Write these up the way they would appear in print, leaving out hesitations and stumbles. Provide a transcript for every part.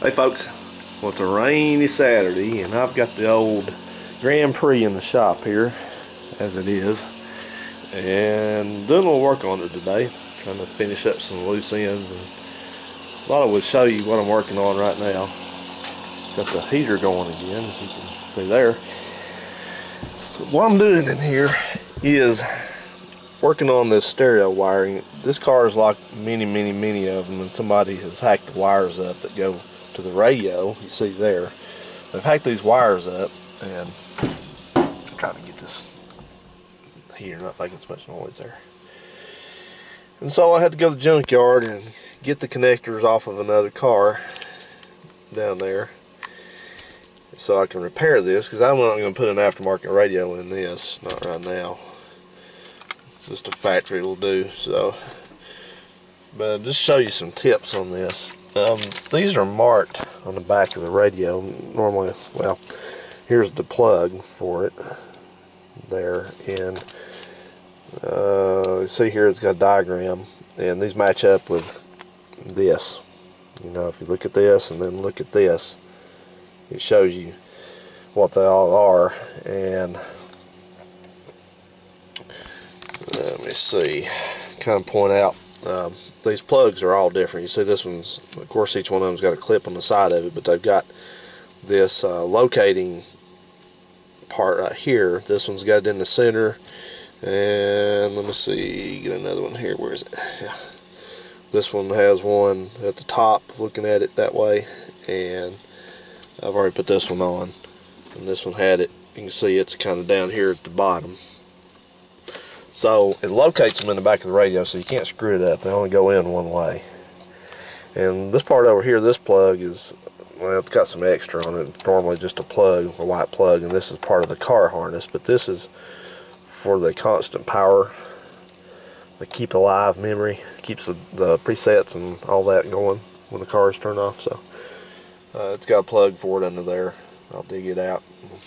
Hey folks, well it's a rainy Saturday and I've got the old Grand Prix in the shop here as it is and doing a little work on it today, trying to finish up some loose ends, and I thought I would show you what I'm working on right now. Got the heater going again, as you can see there. But what I'm doing in here is working on this stereo wiring. This car is like many of them, and somebody has hacked the wires up that go to the radio. You see there, they've hacked these wires up, and I'm trying to get this heater not making so much noise there. And so I had to go to the junkyard and get the connectors off of another car down there so I can repair this, because I'm not going to put an aftermarket radio in this, not right now. Just a factory will do. So, but just show you some tips on this. These are marked on the back of the radio. Normally, well, here's the plug for it there, and see here it's got a diagram, and these match up with this. You know, if you look at this and then look at this, it shows you what they all are. And let me see, kind of point out, these plugs are all different. You see this one's, of course each one of them's got a clip on the side of it, but they've got this locating part right here. This one's got it in the center, and let me see, get another one here. Where is it? Yeah. This one has one at the top looking at it that way, and I've already put this one on, and this one had it. You can see it's kind of down here at the bottom. So it locates them in the back of the radio, so you can't screw it up. They only go in one way. And this part over here, this plug is, well, it's got some extra on it. It's normally just a plug, a white plug, and this is part of the car harness. But this is for the constant power, the keep alive memory, keeps the presets and all that going when the car is turned off. So it's got a plug for it under there. I'll dig it out and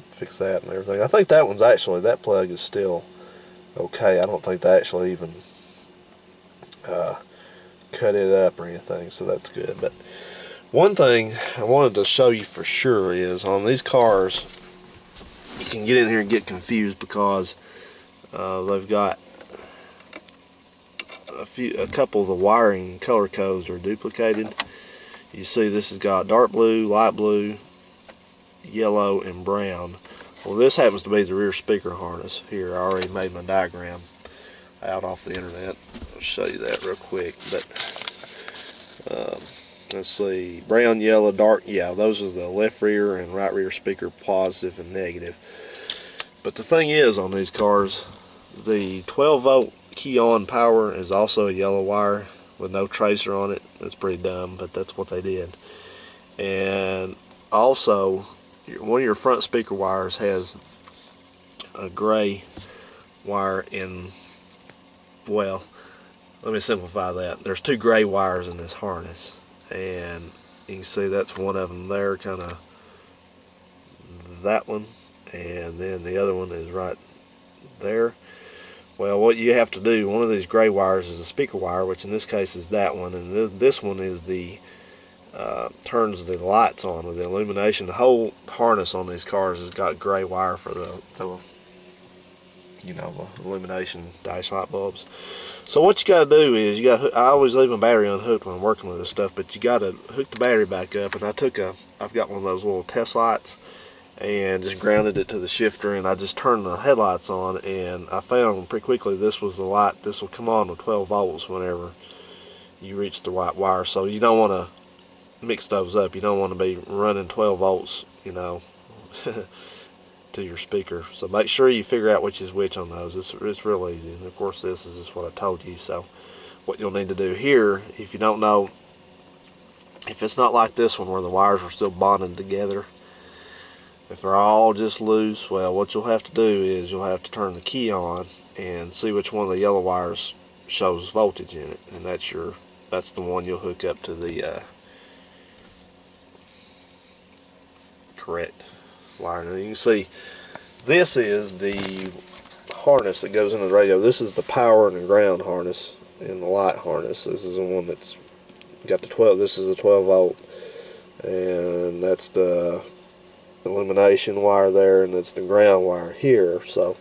fix that and everything. I think that one's actually, that plug is still okay. I don't think they actually even cut it up or anything, so that's good. But one thing I wanted to show you for sure is on these cars, you can get in here and get confused because they've got a couple of the wiring color codes are duplicated. You see this has got dark blue, light blue, yellow, and brown. Well, this happens to be the rear speaker harness here. I already made my diagram out off the internet. I'll show you that real quick. But let's see, brown, yellow, dark, yeah, those are the left rear and right rear speaker, positive and negative. But the thing is, on these cars, the 12-volt key on power is also a yellow wire with no tracer on it. That's pretty dumb, but that's what they did. And also, one of your front speaker wires has a gray wire in, well, let me simplify that. There's two gray wires in this harness, and you can see that's one of them there, kind of that one, and then the other one is right there. Well, what you have to do, one of these gray wires is a speaker wire, which in this case is that one, and this one is the turns the lights on with the illumination. The whole harness on these cars has got gray wire for the you know, the illumination dash light bulbs. So what you got to do is, you got, I always leave my battery unhooked when I'm working with this stuff, but you got to hook the battery back up. And I've got one of those little test lights, and just grounded it to the shifter, and I just turned the headlights on, and I found pretty quickly this was the light. This will come on with 12 volts whenever you reach the white wire. So you don't want to mix those up. You don't want to be running 12 volts, you know, to your speaker. So make sure you figure out which is which on those. It's real easy. And of course this is just what I told you. So what you'll need to do here, if you don't know, if it's not like this one where the wires are still bonded together, if they're all just loose, well, what you'll have to do is you'll have to turn the key on and see which one of the yellow wires shows voltage in it, and that's the one you'll hook up to the correct wire. Now you can see this is the harness that goes into the radio. This is the power and the ground harness and the light harness. This is the one that's You got the 12. This is a 12 volt, and that's the illumination wire there, and it's the ground wire here. So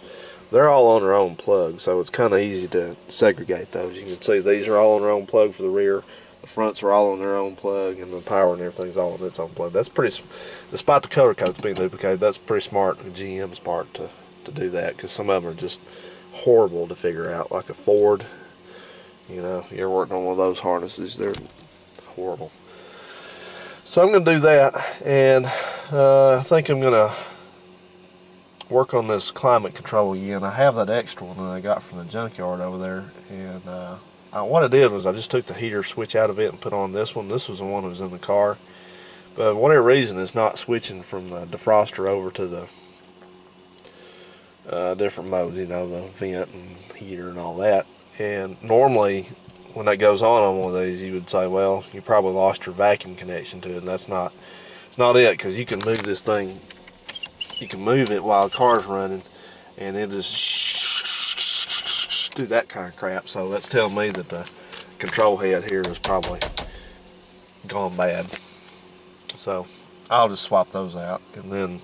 they're all on their own plug, so it's kind of easy to segregate those. You can see these are all on their own plug for the rear. The fronts are all on their own plug, and the power and everything's all on its own plug. That's pretty, despite the color codes being duplicated, that's pretty smart, GM's part to do that, because some of them are just horrible to figure out, like a Ford. You know, you ever worked on one of those harnesses, they're horrible. So I'm going to do that, and I think I'm going to work on this climate control again. I have that extra one that I got from the junkyard over there, and what I did was I just took the heater switch out of it and put on this one. This was the one that was in the car, but for whatever reason it's not switching from the defroster over to the different modes, you know, the vent and heater and all that. And normally when that goes on one of these, you would say, well, you probably lost your vacuum connection to it, and it's not it, because you can move this thing, you can move it while the car's running, and it just do that kind of crap. So that's telling me that the control head here is probably gone bad. So I'll just swap those out, and then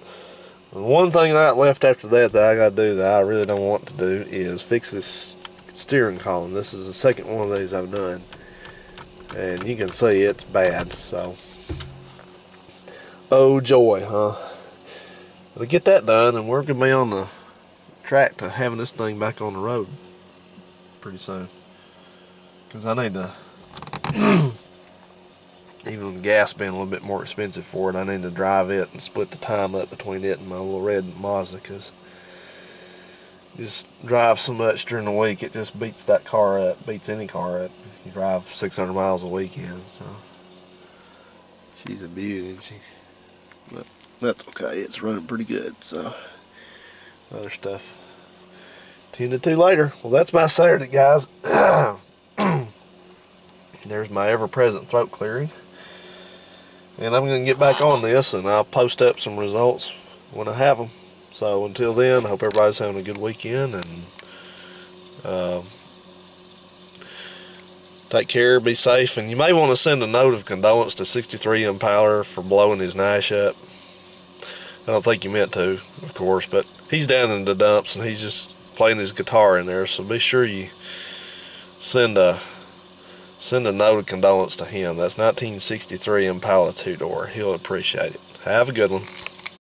the one thing I got left after that I got to do that I really don't want to do is fix this steering column. This is the second one of these I've done, and you can see it's bad. So oh joy, huh? But to get that done, and we're gonna be on the track to having this thing back on the road pretty soon, because I need to even with gas being a little bit more expensive for it, I need to drive it and split the time up between it and my little red Mazda, because just drive so much during the week, it just beats that car up, beats any car up. You drive 600 miles a weekend, so she's a beauty, isn't she? But that's okay, it's running pretty good. So other stuff tended to later. Well, that's my Saturday, guys. There's my ever-present throat clearing, and I'm going to get back on this, and I'll post up some results when I have them. So until then, I hope everybody's having a good weekend, and take care, be safe, and you may want to send a note of condolence to 63 Impaler for blowing his Nash up. I don't think you meant to, of course, but he's down in the dumps and he's just playing his guitar in there, so be sure you send a note of condolence to him. That's 1963 Impala 2-door. He'll appreciate it. Have a good one.